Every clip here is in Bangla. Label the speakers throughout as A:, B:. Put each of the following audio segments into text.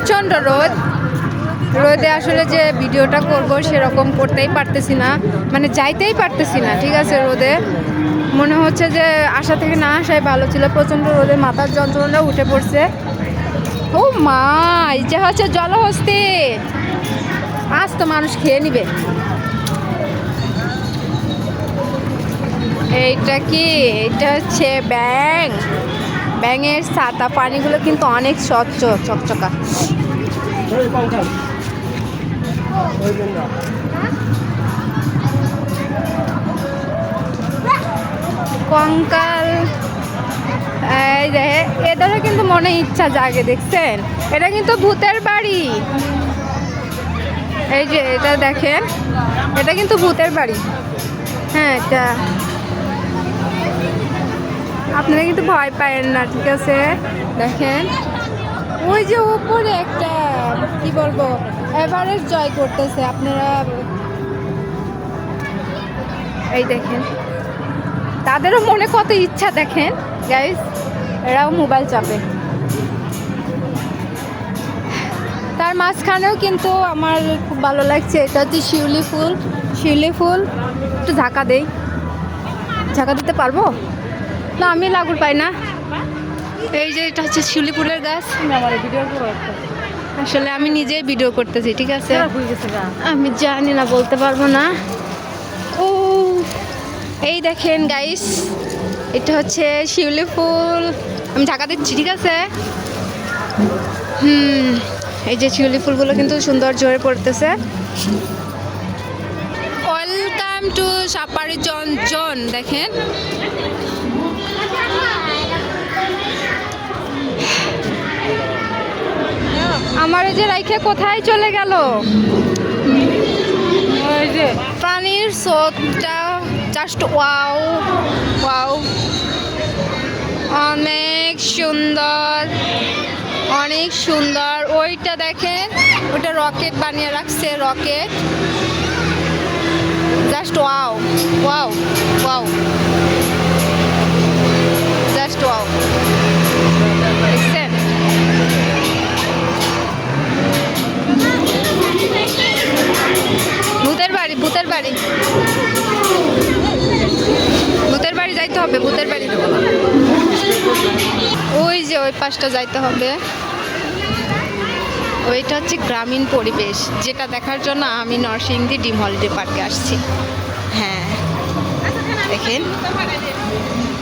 A: প্রচণ্ড রোদ। রোদে আসলে যে ভিডিওটা করব সেরকম করতেই পারতেছি না, মানে যাইতেই পারতেছি না। ঠিক আছে, রোদে মনে হচ্ছে যে আসা থেকে না আসাই ভালো ছিল। প্রচণ্ড রোদে মাথার যন্ত্রণা উঠে পড়ছে। ও মা, এই যে হচ্ছে জলহস্তি, আজ তো মানুষ খেয়ে নিবে। এইটা কি? এটা হচ্ছে ব্যাঙ। ব্যাঙের ছাতা, পানিগুলো কিন্তু অনেক স্বচ্ছ চকচকা। কঙ্কাল, এই যে এদেরও কিন্তু মনে ইচ্ছা জাগে, দেখছেন? এটা কিন্তু ভূতের বাড়ি। এই যে এটা দেখেন, এটা কিন্তু ভূতের বাড়ি। হ্যাঁ, এটা আপনারা কিন্তু ভয় পায়েন না, ঠিক আছে? দেখেন ওই যে উপরে একটা, কি বলবো, এভারেস্ট জয় করতেছে। আপনারা এই দেখেন, তাদেরও মনে কত ইচ্ছা দেখেন গাইস, এরাও মোবাইল চাপে। তার মাঝখানেও কিন্তু আমার খুব ভালো লাগছে, এটা হচ্ছে শিউলি ফুল। শিউলি ফুল একটু ঝাঁকা দেই, ঝাঁকা দিতে পারবো না, আমি লাগুর পাই না। এই যে এটা হচ্ছে শিউলি ফুলের গাছ। আসলে আমি নিজেই ভিডিও করতেছি, ঠিক আছে? আমি জানি না, বলতে পারবো না। ও এই দেখেন গাইস, এটা হচ্ছে শিউলি ফুল। আমি ঢাকা দিচ্ছি, ঠিক আছে? এই যে শিউলি ফুলগুলো কিন্তু সুন্দর ঝরে পড়তেছে। ওয়েলকাম টু সাপারি জোন। দেখেন আমার এই যে রাইখে কোথায় চলে গেল? ওই যে পানির স্রোতটা জাস্ট ওয়াও ওয়াও, অনেক সুন্দর, অনেক সুন্দর। ওইটা দেখেন, ওটা রকেট বানিয়ে রাখছে, rocket. Just wow wow wow, just wow. দেখছেন? ভূতের বাড়ি, ভূতের বাড়ি, ভূতের বাড়ি যাইতে হবে, ভূতের বাড়ি। ওই যে ওই পাশটা যাইতে হবে। ওইটা হচ্ছে গ্রামীণ পরিবেশ, যেটা দেখার জন্য আমি নরসিংদী ডিম হলিডে পার্কে আসছি। হ্যাঁ দেখেন,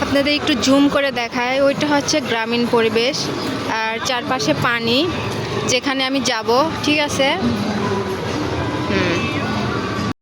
A: আপনাদের একটু জুম করে দেখায়। ওইটা হচ্ছে গ্রামীণ পরিবেশ, আর চারপাশে পানি, যেখানে আমি যাব, ঠিক আছে?